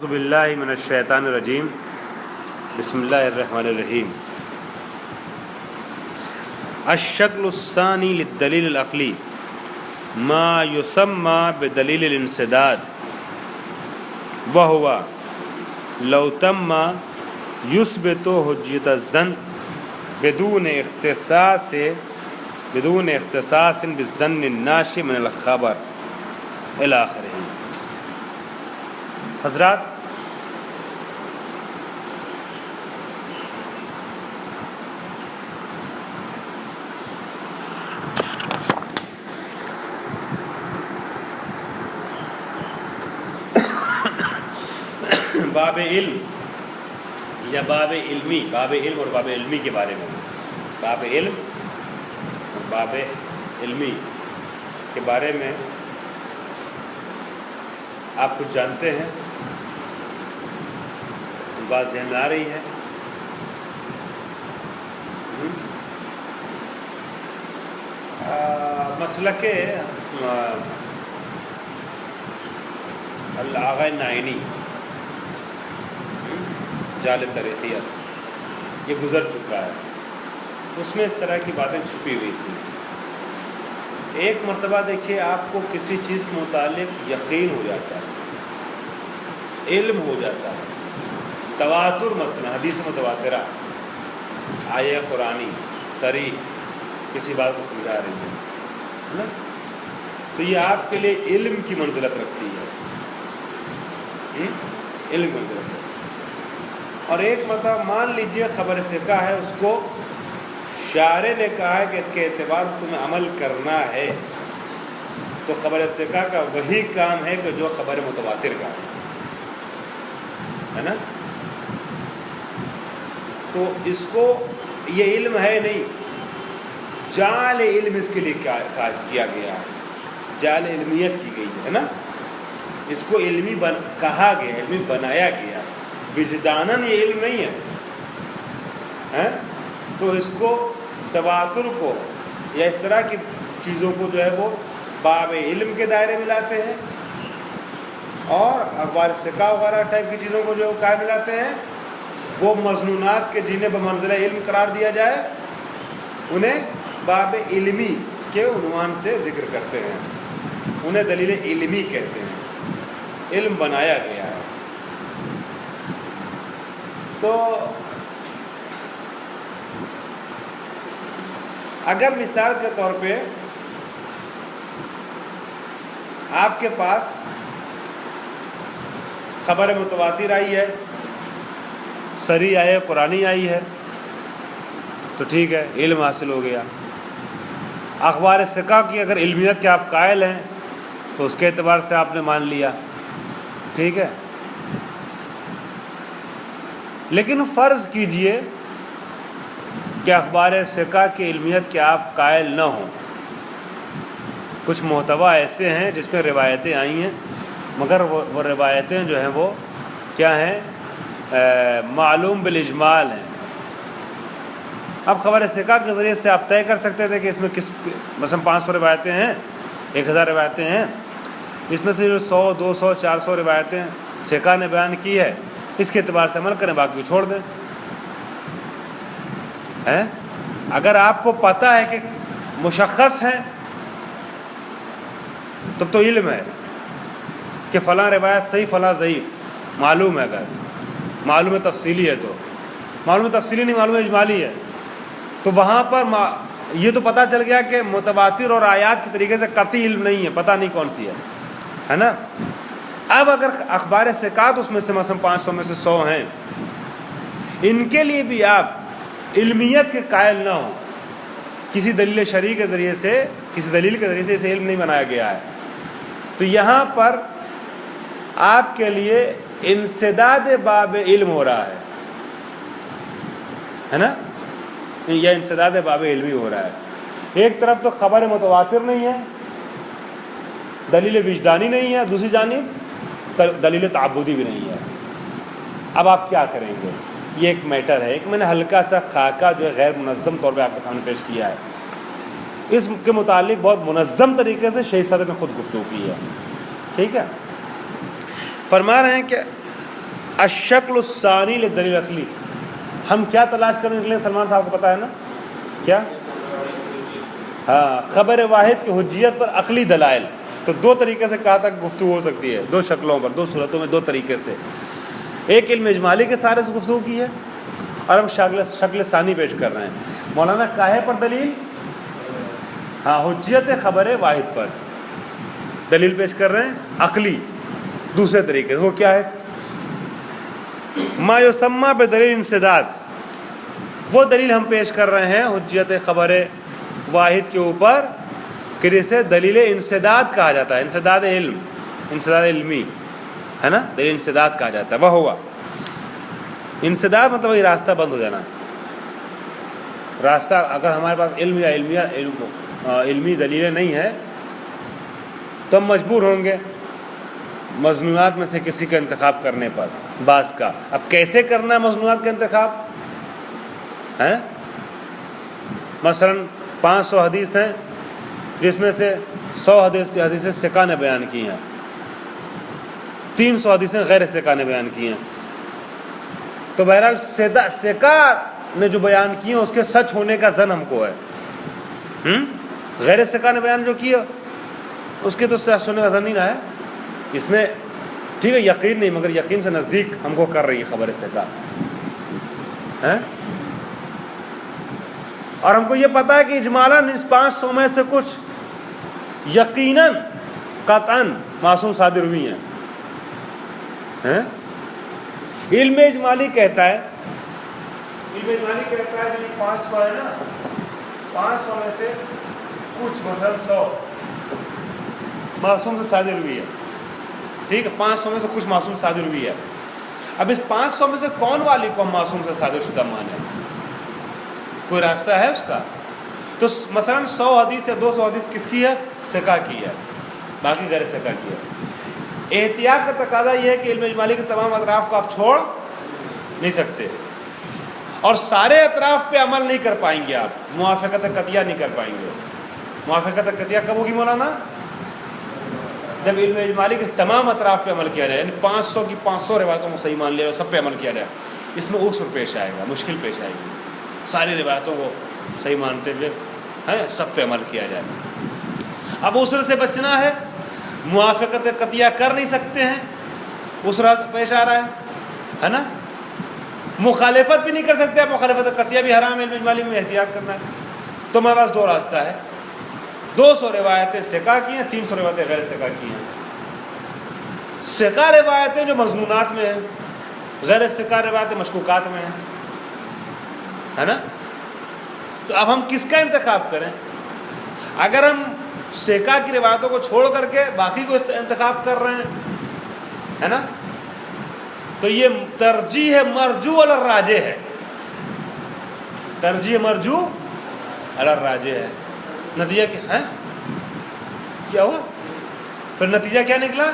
اعوذ باللہ من الشیطان الرجیم بسم اللہ الرحمن الرحیم الشکل الثانی للدلیل العقلی ما یسمى بدلیل الانسداد وهو لو تم یثبت حجیت الظن بدون اختصاص بالظن الناشئ من الخبر الی آخرہ۔ حضرات، باب علم یا باب علمی، باب علم اور باب علمی کے بارے میں، باب علم اور باب علمی کے بارے میں آپ کچھ جانتے ہیں؟ بات ذہن میں آ رہی ہے؟ مسلک آغا نائینی جال طریقیت یہ گزر چکا ہے، اس میں اس طرح کی باتیں چھپی ہوئی تھیں۔ ایک مرتبہ دیکھیے، آپ کو کسی چیز کے متعلق یقین ہو جاتا ہے، علم ہو جاتا ہے، تواتر، مثلا حدیث متواترہ، آیہ قرآنی صریح کسی بات کو سمجھا رہی ہے نا، تو یہ آپ کے لیے علم کی منزلت رکھتی ہے، علم کی منزلت رکھتی ہے۔ اور ایک مرتبہ مان لیجئے خبر ثقہ ہے، اس کو شارع نے کہا ہے کہ اس کے اعتبار سے تمہیں عمل کرنا ہے، تو خبر ثقہ کا وہی کام ہے کہ جو خبر متواتر کا ہے نا۔ تو اس کو یہ علم ہے نہیں، جعل علم اس کے لیے کیا گیا ہے، جعل علمیت کی گئی ہے نا، اس کو علمی کہا گیا، علمی بنایا گیا، وجداناً یہ علم نہیں ہے۔ تو اس کو تواتر کو یا اس طرح کی چیزوں کو جو ہے وہ باب علم کے دائرے میں لاتے ہیں، اور اخبار ثقہ وغیرہ ٹائپ کی چیزوں کو جو کہاں ملاتے ہیں، وہ مظنونات کے جنہیں بمنزلہ علم قرار دیا جائے انہیں باب علمی کے عنوان سے ذکر کرتے ہیں، انہیں دلیل علمی کہتے ہیں، علم بنایا گیا ہے۔ تو اگر مثال کے طور پہ آپ کے پاس خبر متواتر آئی ہے، صریح آئے، قرآنی آئی ہے، تو ٹھیک ہے، علم حاصل ہو گیا۔ اخبار ثقہ کی اگر علمیت کے آپ قائل ہیں تو اس کے اعتبار سے آپ نے مان لیا، ٹھیک ہے۔ لیکن فرض کیجئے کہ اخبار ثقہ کی علمیت کے آپ قائل نہ ہوں، کچھ محتوا ایسے ہیں جس میں روایتیں آئی ہیں، مگر وہ روایتیں جو ہیں وہ کیا ہیں، معلوم بالاجمال ہیں۔ اب خبر ثقہ کے ذریعے سے آپ طے کر سکتے تھے کہ اس میں مثلا 500 روایتیں ہیں، 1000 روایتیں ہیں، اس میں سے جو 100 200 400 روایتیں ثقہ نے بیان کی ہے، اس کے اعتبار سے عمل کریں، باقی چھوڑ دیں۔ اگر آپ کو پتہ ہے کہ مشخص ہیں تب تو علم ہے کہ فلاں روایت صحیح فلاں ضعیف، معلوم ہے، اگر معلوم تفصیلی ہے تو معلوم تفصیلی نہیں، معلوم اجمالی ہے، تو وہاں پر یہ تو پتہ چل گیا کہ متواتر اور آیات کے طریقے سے قطعی علم نہیں ہے، پتہ نہیں کون سی ہے نا۔ اب اگر اخبار ثقات اس میں سے مثلا 500 میں سے 100 ہیں، ان کے لیے بھی آپ علمیت کے قائل نہ ہوں، کسی دلیل شرعی کے ذریعے سے، کسی دلیل کے ذریعے سے اسے علم نہیں بنایا گیا ہے، تو یہاں پر آپ کے لیے انسداد باب علم ہو رہا ہے نا، یا انسداد باب علمی ہو رہا ہے۔ ایک طرف تو خبر متواتر نہیں ہے، دلیل وجدانی نہیں ہے، دوسری جانب دلیل تعبدی بھی نہیں ہے۔ اب آپ کیا کریں گے؟ یہ ایک میٹر ہے، ایک میں نے ہلکا سا خاکہ جو ہے غیر منظم طور پہ آپ کے سامنے پیش کیا ہے، اس کے متعلق بہت منظم طریقے سے شیخ صدر نے خود گفتگو کی ہے، ٹھیک ہے۔ فرما رہے ہیں کہ الشکل الثانی للدلیل الاصلی. ہم کیا تلاش کرنے نکلے سلمان صاحب کو پتا ہے نا کیا؟ ہاں، خبر واحد کی حجیت پر عقلی دلائل. تو دو طریقے سے کہا تک گفتگو ہو سکتی ہے، دو شکلوں پر، دو صورتوں میں، دو طریقے سے. ایک علم اجمالی کے سارے سے گفتگو کی ہے، اور ہم شکل ثانی پیش کر رہے ہیں. مولانا کاہے پر دلیل؟ ہاں، حجیت خبر واحد پر دلیل پیش کر رہے ہیں عقلی دوسرے طریقے سے. وہ کیا ہے؟ ما یسمى بدلیل انسداد. وہ دلیل ہم پیش کر رہے ہیں حجیت خبر واحد کے اوپر کہ جسے دلیل انسداد کہا جاتا ہے. انسداد علم، انسداد علمی ہے نا، دلیل انسداد کہا جاتا ہے. وہ ہوا انسداد مطلب یہ راستہ بند ہو جانا. راستہ اگر ہمارے پاس علم یا علمی دلیلیں نہیں ہیں تو ہم مجبور ہوں گے مظنونات میں سے کسی کا انتخاب کرنے پر، بعض کا. اب کیسے کرنا ہے مظنونات کا انتخاب ہے؟ مثلا 500 حدیث ہیں جس میں سے 100 حدیثیں ثقہ نے بیان کی ہیں، 300 حدیثیں غیر ثقہ نے بیان کی ہیں. تو بہرحال ثقہ نے جو بیان کی ہیں اس کے سچ ہونے کا ظن ہم کو ہے. غیر ثقہ نے بیان جو کیا اس کے تو سچ ہونے کا ظن نہیں رہا ہے. اس میں ٹھیک ہے یقین نہیں، مگر یقین سے نزدیک ہم کو کر رہی ہے خبر ثقہ ہے. اور ہم کو یہ پتہ ہے کہ اجمالاً اس 500 میں سے کچھ یقیناً قطعاً معصوم صادر ہوئی ہیں. علم اجمالی کہتا ہے، علم اجمالی کہتا ہے کہ 500 ہے نا، 500 میں سے کچھ مثلا 100 معصوم سے صادر ہوئی ہے. ٹھیک ہے، 500 میں سے کچھ معصوم صادر ہوئی ہے. اب اس 500 میں سے کون والی کو ہم معصوم سے صادر شدہ مانے؟ کوئی راستہ ہے اس کا؟ تو مثلا 100 حدیث یا 200 حدیث کس کی ہے؟ ثقہ کی ہے، باقی غیر ثقہ کی ہے. احتیاط کا تقاضا یہ ہے کہ علم اجمالی کے تمام اطراف کو آپ چھوڑ نہیں سکتے، اور سارے اطراف پہ عمل نہیں کر پائیں گے آپ، موافقت قطعیہ نہیں کر پائیں گے. موافقت قطعیہ کب ہوگی مولانا؟ جب علم اجمالی کے تمام اطراف پہ عمل کیا جائے، یعنی 500 کی 500 روایتوں کو صحیح مان لیا اور سب پہ عمل کیا جائے. اس میں عسر پیش آئے گا، مشکل پیش آئے گی. ساری روایتوں کو صحیح مانتے ہوئے ہے سب پہ عمل کیا جائے. اب عسر سے بچنا ہے، موافقت قطعیہ کر نہیں سکتے ہیں، عسر پیش آ رہا ہے نا. مخالفت بھی نہیں کر سکتے، مخالفت قطعیہ بھی حرام ہے، علم اجمالی میں احتیاط کرنا ہے. تو ہمارے پاس دو راستہ ہے، 200 روایتیں ثقہ کی ہیں، 300 روایتیں غیر ثقہ کی ہیں. ثقہ روایتیں جو مضمونات میں ہیں، غیر ثقہ روایتیں مشکوکات میں ہیں، ہے نا. تو اب ہم کس کا انتخاب کریں؟ اگر ہم ثقہ کی روایتوں کو چھوڑ کر کے باقی کو انتخاب کر رہے ہیں، ہے نا، تو یہ ترجیح مرجو علی الراجح ہے. ترجیح مرجو علی الراجح ہے. نتیجہ کیا ہے؟ کیا ہوا؟ پھر نتیجہ کیا نکلا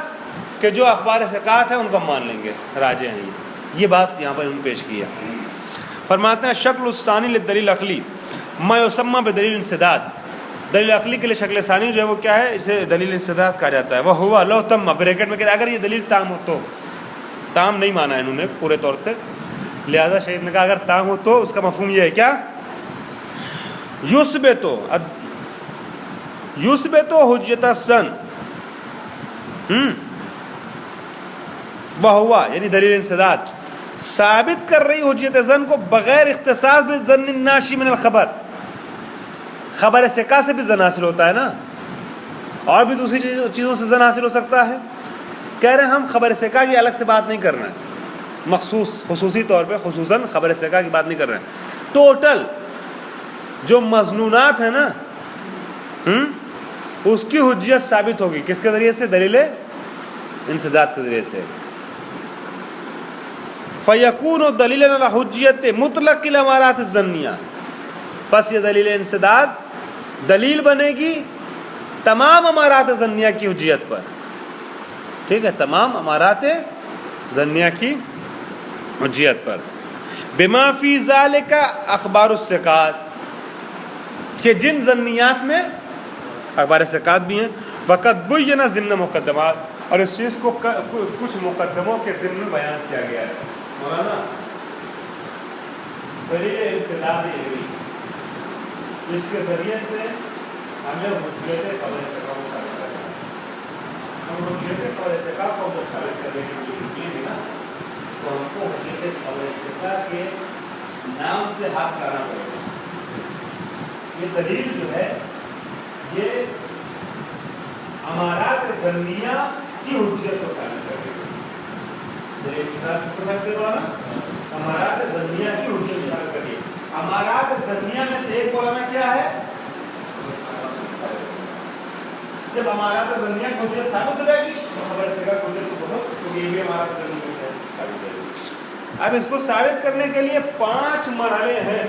کہ جو اخبار ثقات ہیں ان کو مان لیں گے، راجح ہیں. یہ بات یہاں پر انہوں نے پیش کی ہے. فرماتے ہیں شکل الثانی للدلیل عقلی ما یسمى بدلیل انسداد. دلیل عقلی کے لیے شکل ثانی جو ہے وہ کیا ہے؟ اسے دلیل انسداد کہا جاتا ہے. وہ ہوا لو تم بریکٹ میں کہ اگر یہ دلیل تام ہو تو، تام نہیں مانا انہوں نے پورے طور سے، لہذا شہید نے کہا اگر تام ہو تو اس کا مفہوم یہ ہے کیا؟ یثبتو حجت السن وہ ہوا، یعنی دلیل انسداد ثابت کر رہی حجت زن کو بغیر اختصاص بھی ظن ناشی من الخبر. خبر ثقہ سے بھی ظن حاصل ہوتا ہے نا، اور بھی دوسری چیزوں سے ظن حاصل ہو سکتا ہے. کہہ رہے ہیں ہم خبر ثقہ کی الگ سے بات نہیں کر رہے ہیں، مخصوص خصوصی طور پہ خصوصاً خبر ثقہ کی بات نہیں کر رہے ہیں. ٹوٹل جو مظنونات ہیں نا اس کی حجیت ثابت ہوگی کس کے ذریعے سے؟ دلیل انسداد کے ذریعے سے. فَيَكُونُ دَلِيلًا عَلَى حُجِّيَّةِ مُطْلَقِ الْأَمَارَاتِ الظَّنِّيَّةِ. پس یہ دلیل انسداد دلیل بنے گی تمام امارات ظنیہ کی حجیت پر. ٹھیک ہے، تمام امارات ظنیہ کی حجیت پر. بما فی ذالک اخبار الثقات، کہ جن ظنیات میں اخبار ثقات بھی ہیں. وقد بین ضمن مقدمات، اور اس چیز کو کچھ مقدموں کے ضمن میں بیان کیا گیا ہے. مولانا دلیل انسداد علمی، اس کے ذریعے سے ہمیں حجت قبل ثقہ کو ثابت کرنا ہے. ہم حجت قبل ثقہ کو ثابت کرنے کے لیے نکلیں گے نا تو ہم کو حجت قبل ثقہ کے نام سے ہاتھ لانا پڑے گا. یہ دلیل جو ہے یہ امارات ظنیہ کی حجت کو ثابت کرے گی. دلیل کو ثابت کروا نا امارات ظنیہ کی حجت کو ثابت کریے. امارات ظنیہ میں سے ایک مولانا کیا ہے؟ جب امارات ظنیہ کی حجت ثابت ہو جائے گی تو خبر ثقہ کی حجت کو بولو تو یہ بھی امارات ظنیہ سے ثابت ہو جائے گی. اب اس کو ثابت کرنے کے لیے 5 مرحلے ہیں.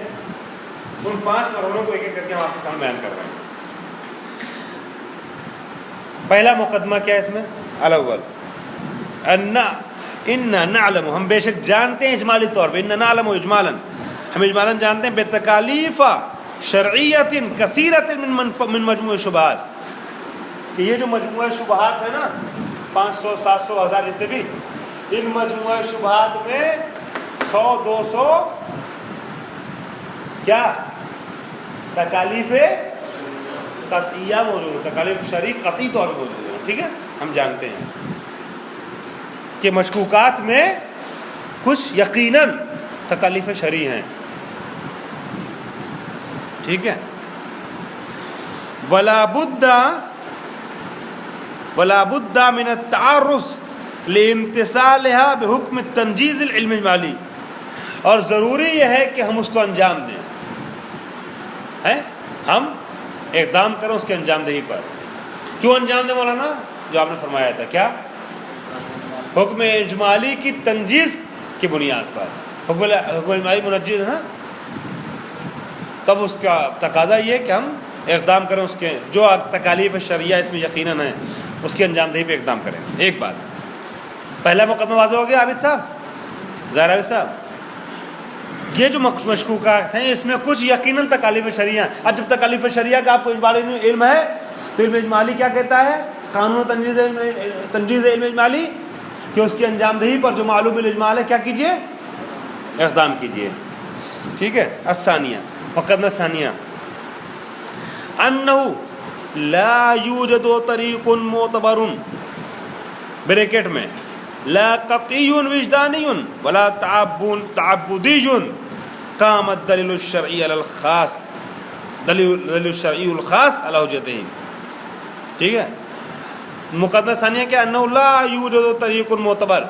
ان 5 مرحلوں کو ایک ایک کر کے ہم آپ کے سامنے بیان کر رہے ہیں. پہلا مقدمہ کیا ہے اس میں؟ الاول ان نعلم، ہم بے شک جانتے ہیں اجمالی طور پہ، ان نعلم اجمالا، ہم اجمالا جانتے ہیں بتکالیف شرعیت کثیرت من مجموع شبہات، کہ یہ جو مجموعہ شبہات ہے نا 500 700 1000 جتنے بھی، ان مجموعہ شبہات میں 100 200 کیا تکالیف قطعیہ موجود ہے، تکالیف شرعی قطعی طور پر موجود ہے. ٹھیک ہے، ہم جانتے ہیں کہ مشکوکات میں کچھ یقیناً تکالیف شرعی ہیں. ٹھیک ہے، ولا بد من التعرض لامتثالها بحکم التنجیز العلم الاجمالی، اور ضروری یہ ہے کہ ہم اس کو انجام دیں، ہم اقدام کریں اس کے انجام دہی پر. کیوں انجام دیں مولانا؟ جو آپ نے فرمایا تھا کیا؟ حکم اجمالی کی تنجیز کی بنیاد پر. حکم اجمالی منجز ہے نا، تب اس کا تقاضا یہ کہ ہم اقدام کریں اس کے جو تکالیف شرعیہ اس میں یقیناً ہیں اس کے انجام دہی پہ اقدام کریں. ایک بات، پہلا مقدمہ واضح ہو گیا عابد صاحب، ظاہر عابد صاحب. یہ جو مشکوکات ہیں اس میں کچھ یقیناً تکالیف شرعیہ ہیں. اب جب تکالیف شرعیہ کا آپ کو اجمالی علم ہے تو علم اجمالی کیا کہتا ہے؟ قانون تنجیز علم اجمالی، کہ اس کی انجام دہی پر جو معلوم الاجمال ہے کیا کیجئے؟ اقدام کیجئے. ٹھیک ہے. الثانیہ، مقدمہ ثانیہ، انہ لا یوجد طریق معتبر بریکٹ میں لا قطعی وجدانی ولا تعبدی قام الدلیل الشرعی علی الخاص، دلیل الشرعی الخاص علی حجتہ. ٹھیک ہے. مقدمہ ثانیہ کیا؟ انہ لا یوجد طریق معتبر،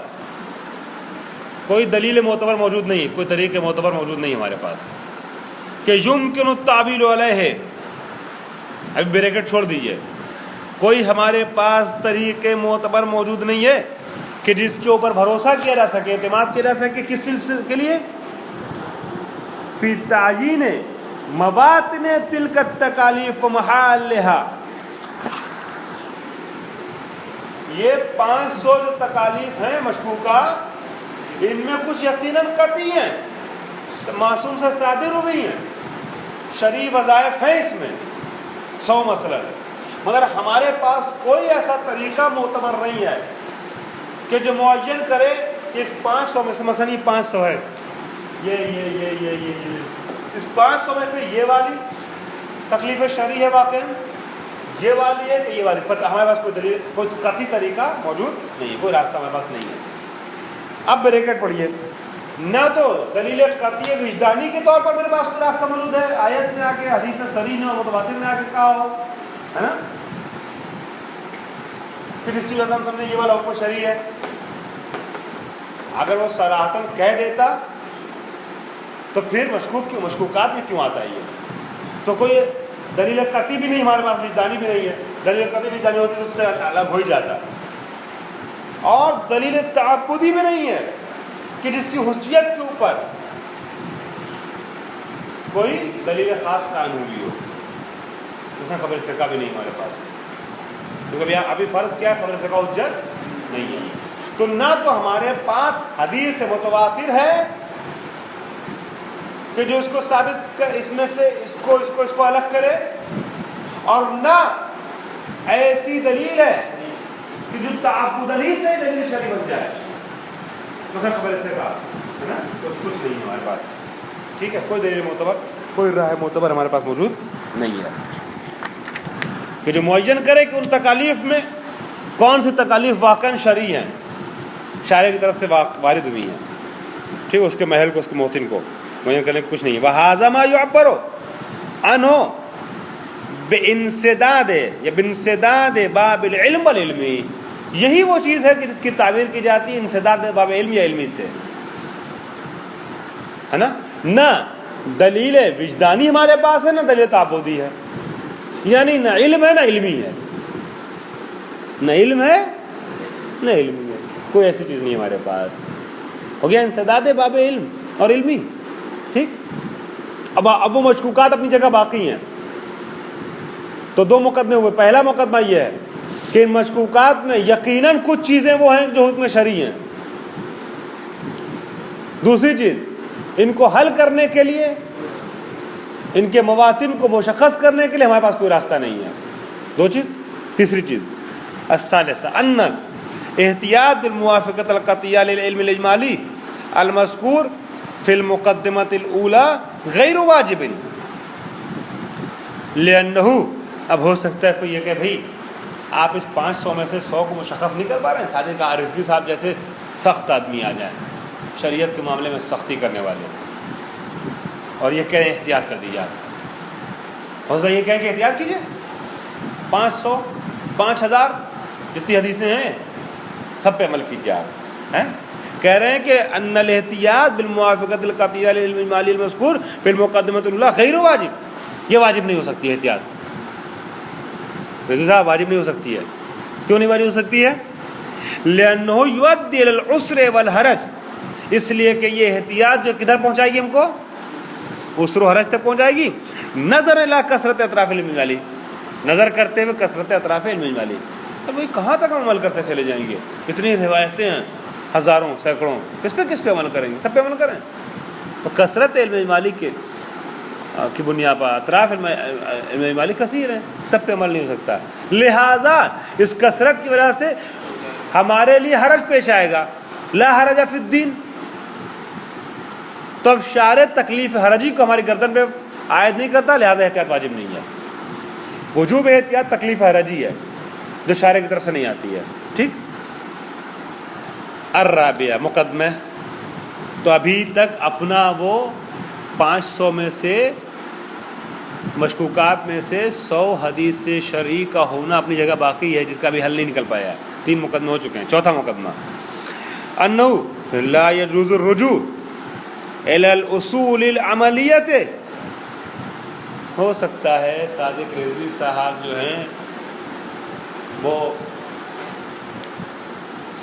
کوئی دلیل معتبر موجود نہیں، کوئی طریق معتبر موجود نہیں ہمارے پاس، کہ یمکن التعویل علیہ. ابھی بریکٹ چھوڑ دیجئے، کوئی ہمارے پاس طریق معتبر موجود نہیں ہے کہ جس کے اوپر بھروسہ کیا جا سکے، اعتماد کیا جا سکے. کس سلسلے کے لیے؟ فی تعیین مواطن تلک التکالیف ومحالھا. یہ 500 جو تکالیف ہیں مشکوکہ، ان میں کچھ یقیناً قطعی ہیں، معصوم سے صادر ہو گئی ہیں، شرعی وظائف ہیں اس میں 100 مثلا، مگر ہمارے پاس کوئی ایسا طریقہ معتبر نہیں ہے کہ جو معین کرے کہ اس 500 میں سے، مثلا یہ 500 ہے، یہ اس 500 میں سے یہ والی تکلیف شرعی ہے واقع، یہ والی ہے کہ یہ والی، پتہ ہمارے پاس کوئی دلیل، کوئی قطعی طریقہ موجود نہیں ہے، کوئی راستہ ہمارے پاس نہیں ہے. اب بریکٹ پڑھیے، نہ تو دلیل قطعی وجدانی کے طور پر میرے پاس کوئی راستہ موجود ہے، آیت میں آ کے، حدیث صریح میں، متواتر میں آ کے کہا ہو، ہے نا، پھر اس کی وجہ ہم سمجھیں یہ والا حکم شرعی ہے. اگر وہ صراحتاً کہہ دیتا تو پھر مشکوکات میں کیوں آتا ہے یہ؟ تو کوئی دلیل قطعی بھی نہیں ہمارے پاس، وجدانی بھی نہیں ہے. دلیل قطعی وجدانی ہوتی تو اس سے الگ ہو ہی جاتا. اور دلیل تعبدی بھی نہیں ہے کہ جس کی حجیت کے اوپر کوئی دلیل خاص قانونی ہو، اس میں خبر ثقہ بھی نہیں ہمارے پاس، کیونکہ ابھی فرض کیا ہے؟ خبر ثقہ حجت نہیں ہے. تو نہ تو ہمارے پاس حدیث متواتر ہے کہ جو اس کو ثابت کر، اس میں سے اس کو الگ کرے، اور نہ ایسی دلیل ہے کہ جو تعبد نہیں سے دلیل شرعی بن جائے. مثلا خبر اس سے کہا ہے نا, کچھ نہیں ہمارے پاس, ٹھیک ہے, کوئی دلیل معتبر, کوئی راہ معتبر ہمارے پاس موجود نہیں ہے کہ جو معین کرے کہ ان تکالیف میں کون سی تکالیف واقعاً شرعی ہیں, شارع کی طرف سے وارد ہوئی ہیں, ٹھیک ہے, اس کے محل کو, اس کے موتن کو معین کرنے کو کچھ نہیں ہے. وَهَذَا مَا يُعَبَّرُ عَنْهُ بِانْسِدَادِ یا بِانْسِدَادِ بَابِ الْعِلْمِ وَالْعِلْمِ, یہی وہ چیز ہے کہ جس کی تعبیر کی جاتی ہے انسداد باب علم یا علمی سے, ہے نا. نہ دلیل وجدانی ہمارے پاس ہے, نہ دلیل تعبدی ہے, یعنی نہ علم ہے نہ علمی ہے, نہ علم ہے نہ علمی ہے, کوئی ایسی چیز نہیں ہمارے پاس. ہو گیا انسداد باب علم اور علمی, ٹھیک. اب وہ مشکوکات اپنی جگہ باقی ہیں. تو دو مقدمے ہوئے. پہلا مقدمہ یہ ہے کہ ان مشکوکات میں یقیناً کچھ چیزیں وہ ہیں جو حکم شرعی ہیں. دوسری چیز, ان کو حل کرنے کے لیے, ان کے مواطن کو مشخص کرنے کے لیے ہمارے پاس کوئی راستہ نہیں ہے. دو چیز. تیسری چیز الثالثہ ان احتیاط بالموافقۃ القطعیہ للعلم الاجمالی المذکور فی المقدمۃ الاولی غیر واجب لأنہ, اب ہو سکتا ہے کوئی یہ کہ بھائی آپ اس 500 میں سے 100 کو مشخص نہیں کر پا رہے ہیں, سادے کا رضوی صاحب جیسے سخت آدمی آ جائیں شریعت کے معاملے میں سختی کرنے والے, اور یہ کہیں احتیاط کر دیجیے. آپ ہو سکتا ہے یہ کہیں کہ احتیاط کیجیے, 500 5000 جتنی حدیثیں ہیں سب پہ عمل کیجیے. آپ کہہ رہے ہیں کہ ان الاحتیاط بالموافقۃ القطعیہ للعلم الاجمالی المذکور فی المقدمۃ الاولی غیر واجب, یہ واجب نہیں ہو سکتی احتیاط. رضوی صاحب واجب نہیں ہو سکتی ہے. کیوں نہیں واجب ہو سکتی ہے؟ لأنہ یؤدی الی العسر والحرج, اس لیے کہ یہ احتیاط جو کدھر پہنچائے گی ہم کو, عسر و حرج تک پہنچائے گی. نظر الی کثرت اطراف علم الاجمالی, نظر کرتے ہوئے کثرت اطراف علم الاجمالی. اب بھائی کہاں تک ہم عمل کرتے چلے جائیں گے؟ اتنی روایتیں ہیں, ہزاروں سینکڑوں, کس پہ عمل کریں گے؟ سب پہ عمل کریں. تو کثرت علم اجمالی کی بنیاد پر اطراف علم اجمالی کثیر ہیں, سب پہ عمل نہیں ہو سکتا. لہٰذا اس کثرت کی وجہ سے ہمارے لیے حرج پیش آئے گا. لا حرج فی الدین, تو اب شارع تکلیف حرجی کو ہماری گردن پہ عائد نہیں کرتا, لہٰذا احتیاط واجب نہیں ہے. وجوب احتیاط تکلیف حرجی ہے جو شارع کی طرف سے نہیں آتی ہے, ٹھیک. الرابعہ مقدمہ, تو ابھی تک اپنا وہ 500 میں سے مشکوکات میں سے 100 حدیث سے شرعی کا ہونا اپنی جگہ باقی ہے, جس کا بھی حل نہیں نکل پایا ہے. 3 مقدمے ہو چکے ہیں. چوتھا مقدمہ انہ لا یجوز الرجوع الی الاصول العملیۃ. ہو سکتا ہے صادق رضوی صاحب جو ہیں وہ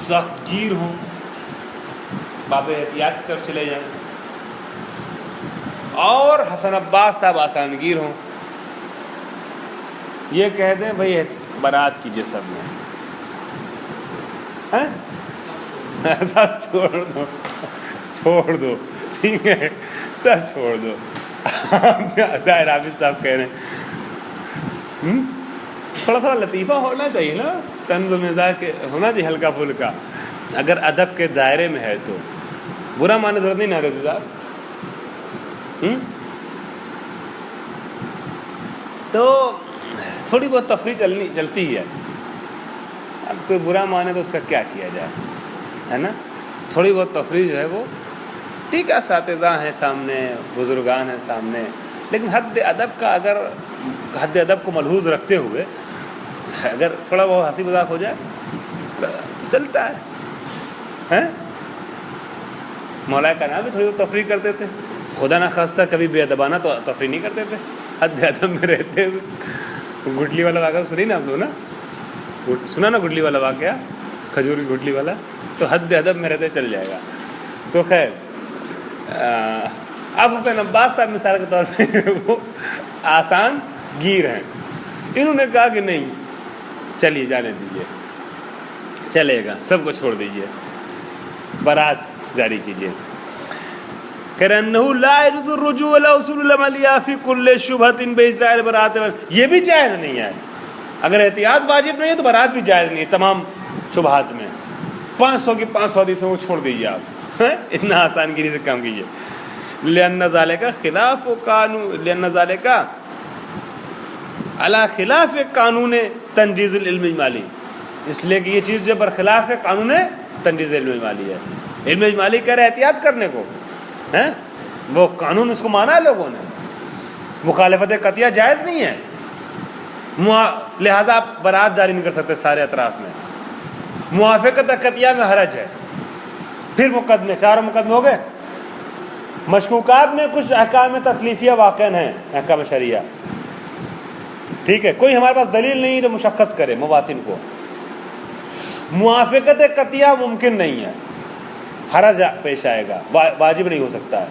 سخت گیر ہوں, باب احتیاط کی طرف چلے جائیں, اور حسن عباس صاحب آسان گیر ہوں, یہ کہہ دیں بھائی برات کیجیے سب میں, سب چھوڑ دو, ٹھیک ہے, سب چھوڑ دو. ظاہر حافظ صاحب کہہ رہے ہیں تھوڑا لطیفہ ہونا چاہیے نا, طنز و مزاح کے ہونا چاہیے ہلکا پھلکا, اگر ادب کے دائرے میں ہے تو. برا ماننے ضرورت نہیں نا رضوی صاحب. تو تھوڑی بہت تفریح چلتی ہی ہے. اب کوئی برا مانے تو اس کا کیا کیا جائے, ہے نا. تھوڑی بہت تفریح جو ہے وہ ٹھیک ہے, اساتذہ ہیں سامنے, بزرگان ہیں سامنے, لیکن حد ادب کا, اگر حد ادب کو ملحوظ رکھتے ہوئے اگر تھوڑا بہت ہنسی مذاق ہو جائے تو چلتا ہے. مولا کا نام بھی تھوڑی بہت تفریح کرتے تھے, خدا نہ خواستہ کبھی بے ادبانہ تو تفریح نہیں کرتے تھے, حد ادب میں رہتے ہوئے. گٹلی والا واقعہ سنی نا آپ لوگ نا, سنا نا گٹلی والا واقعہ, کھجور کی گٹلی والا, تو حد ادب میں رہتے چل جائے گا. تو خیر, اب حسن عباس صاحب مثال کے طور پہ وہ آسان گیر ہیں. انہوں نے کہا کہ نہیں, چلیے جانے دیجیے, چلے گا, سب کو چھوڑ دیجیے, برات جاری کیجیے. کہہ رہے انہو لا یجوز الرجوع الی اصول العملیہ فی کل شبہۃ باجراء البراۃ. یہ بھی جائز نہیں ہے, اگر احتیاط واجب نہیں ہے تو برات بھی جائز نہیں ہے, تمام شبہات میں 500 کی 500 حدیثوں کو چھوڑ دیجیے آپ، اتنا آسان گیری سے کام کیجیے. لأن ذالک خلاف قانون، لأن ذالک علی خلاف قانون تنجیز العلم اجمالی، اس لیے کہ یہ چیز جو برخلاف قانون تنجیز علم اجمالی ہے. علم اجمالی کہہ رہے احتیاط کرنے کو، ہیں وہ قانون اس کو مانا ہے لوگوں نے. مخالفت قطعیہ جائز نہیں ہے، لہٰذا آپ برات جاری نہیں کر سکتے سارے اطراف میں. موافقت قطعیہ میں حرج ہے. پھر مقدمے، 4 مقدمے ہو گئے. مشکوکات میں کچھ احکام تکلیفیہ واقع ہیں، احکام شرعیہ، ٹھیک ہے، کوئی ہمارے پاس دلیل نہیں جو مشخص کرے مواطن کو. موافقت قطعیہ ممکن نہیں ہے، حرج پیش آئے گا، واجب نہیں ہو سکتا ہے.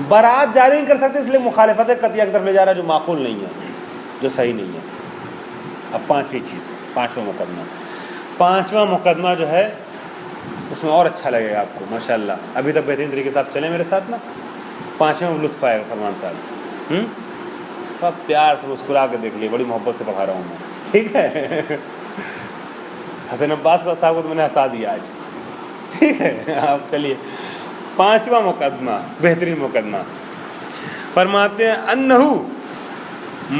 برات جاری نہیں کر سکتے، اس لیے مخالفت قطعیہ کی طرف لے جا رہا ہے جو معقول نہیں ہے، جو صحیح نہیں ہے. اب 5ویں چیز، 5واں مقدمہ. 5واں مقدمہ جو ہے اس میں اور اچھا لگے گا آپ کو ماشاءاللہ. ابھی تک بہترین طریقے سے آپ چلیں میرے ساتھ نا. 5ویں میں لطف آئے گا فرمان صاحب. سب پیار سے مسکرا کے دیکھ لیے، بڑی محبت سے پڑھا رہا ہوں میں، ٹھیک ہے. حسین عباس کو صاحب کو تو میں نے ہنسا دیا آج، ٹھیک ہے. آپ چلیے 5واں مقدمہ، بہترین مقدمہ. فرماتے ہیں انہو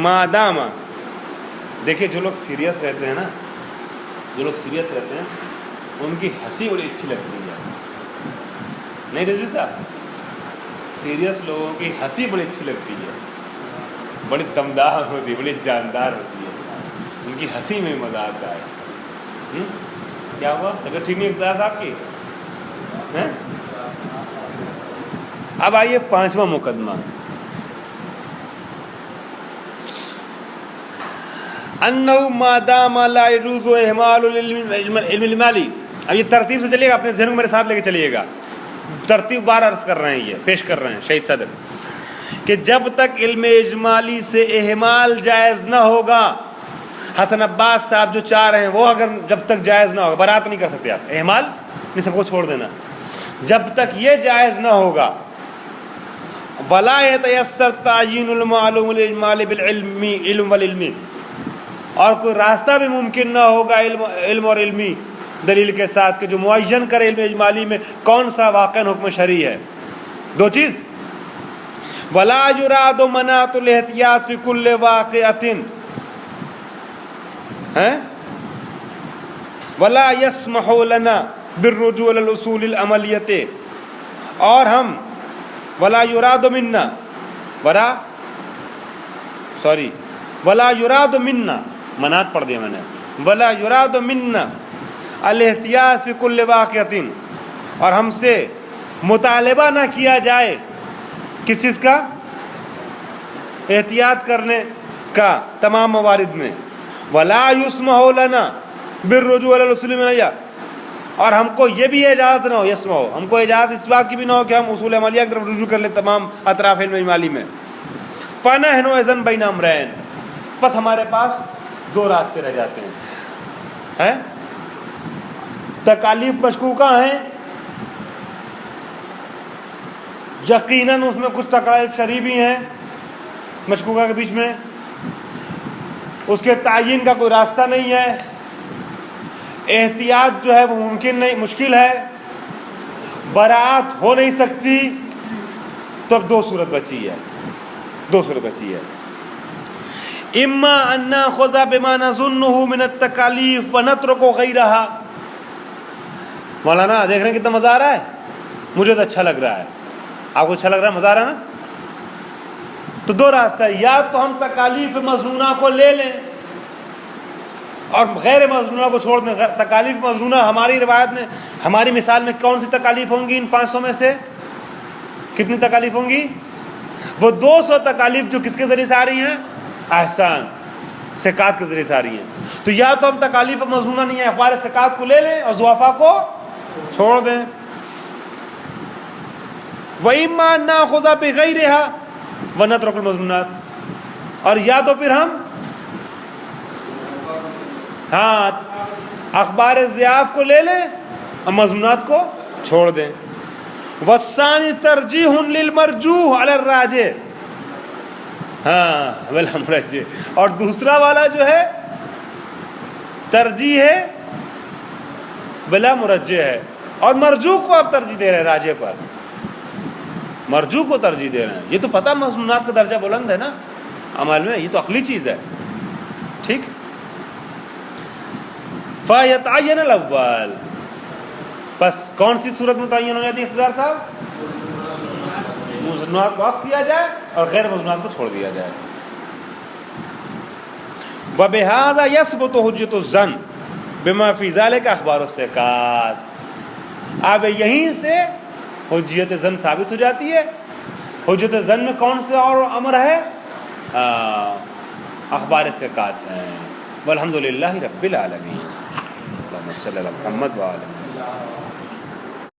ماداما، دیکھیے جو لوگ سیریس رہتے ہیں نا، جو لوگ سیریس رہتے ہیں ان کی ہنسی بڑی اچھی لگتی ہے، نہیں رضوی صاحب؟ سیریس لوگوں کی ہنسی بڑی اچھی لگتی ہے، بڑی دمدار ہوتی ہے، بڑی جاندار ہوتی ہے. ان کی ہنسی میں مزہ آتا ہے. کیا ہوا؟ طبیعت ٹھیک نہیں اقتدار صاحب کی؟ اب آئیے 5واں مقدمہ. انہو ما دام لا يجوز اہمال العلم المالی. اب یہ ترتیب سے چلیے گا، اپنے ذہن کو میرے ساتھ لے کے چلیے گا. ترتیب بار عرض کر رہے ہیں، یہ پیش کر رہے ہیں شہید صدر، کہ جب تک علم اجمالی سے اہمال جائز نہ ہوگا، حسن عباس صاحب جو چاہ رہے ہیں وہ اگر جب تک جائز نہ ہوگا، برات نہیں کر سکتے آپ، اہمال نہیں، سب کو چھوڑ دینا. جب تک یہ جائز نہ ہوگا، ولا يتيسر تعیین المعلوم الاجمال بالعلم، علم والعلم، اور کوئی راستہ بھی ممکن نہ ہوگا علم اور علمی دلیل کے ساتھ کہ جو معین کرے علم اجمالی میں کون سا واقع حکم شرعی ہے. 2 چیز، ولا يراد مناط الاحتیاط فی کل واقعۃ، ولا يسمح لنا بالرجوع الى الاصول العملیہ، اور ہم ولا يراد منا ولا يراد منا، منات پڑھ دیا میں نے، ولا يراد منا الاحتیاط فی کل واقعۃ، اور ہم سے مطالبہ نہ کیا جائے کس چیز کا؟ احتیاط کرنے کا تمام موارد میں. ولا يسمح لنا بالرجوع الى الاصول العملیہ، اور ہم کو یہ بھی اجازت نہ ہو، یسمح ہو، ہم کو اجازت اس بات کی بھی نہ ہو کہ ہم اصول عملیہ کی طرف رجوع کر لیں تمام اطراف علم اجمالی میں. فنحن اذن بین امرین، بس ہمارے پاس 2 راستے رہ جاتے ہیں. تکالیف مشکوکہ ہیں، یقیناً اس میں کچھ تکالیف شرعی بھی ہیں مشکوکہ کے بیچ میں، اس کے تعین کا کوئی راستہ نہیں ہے، احتیاط جو ہے وہ ممکن نہیں، مشکل ہے، برات ہو نہیں سکتی. تو اب 2 صورت بچی ہے، 2 صورت بچی ہے. اما ان ناخذ بما نظنه من التکالیف ونترک غیرها. مولانا دیکھ رہے ہیں کتنا مزہ آ رہا ہے؟ مجھے تو اچھا لگ رہا ہے، آپ کو اچھا لگ رہا ہے؟ مزہ آ رہا ہے نا؟ تو 2 راستہ ہے، یا تو ہم تکالیف مظنونہ کو لے لیں اور غیر مظنونہ کو چھوڑ دیں. تکالیف مظنونہ ہماری روایت میں، ہماری مثال میں کون سی تکالیف ہوں گی؟ ان 500 میں سے کتنی تکالیف ہوں گی؟ وہ 200 تکالیف جو کس کے ذریعے سے آ رہی ہیں؟ احسان، سکات کے ذریعے سے آ رہی ہیں. تو یا تو ہم تکالیف مظنونہ نہیں ہے، اخبار سکات کو لے لیں اور ضعفاء کو چھوڑ دیں. وَإِمَّا نَأْخُذَ بِغَيْرِهَا وَنَتْرُكُ الْمَظْنُونَاتِ، اور یا تو پھر ہم اخبار ضعاف کو لے لیں اور مظنونات کو چھوڑ دیں. وَالثَّانِي تَرْجِيحٌ لِلْمَرْجُوحِ عَلَى الرَّاجِحِ، اور دوسرا والا جو ہے ترجیح ہے بلا مرجح ہے، اور مرجوح کو آپ ترجیح دے رہے ہیں راجح پر، مرجوح کو ترجیح دے رہے ہیں. یہ تو پتہ مسنونات کا درجہ بلند ہے نا عمل میں، یہ تو عقلی چیز ہے. ٹھیک. فَيَتَعَيَّنَ الْأَوَّلُ، بس کون سی صورت متعین ہو جاتی ہے اقتدار صاحب؟ مسنونات کو وقف کیا جائے اور غیر مسنونات کو چھوڑ دیا جائے. وَبِهَذَا يَثْبُتُ حُجَّةُ الظَّنِّ بِمَا فِي ذَلِكَ أَخْبَارُ الثِّقَاتِ. اب یہیں سے حجیت ظن ثابت ہو جاتی ہے. حجت ظن میں کون سا اور امر ہے؟ اخبار ثقات ہیں. والحمد للہ رب العالمین. اللہم صلی علی محمد وعلی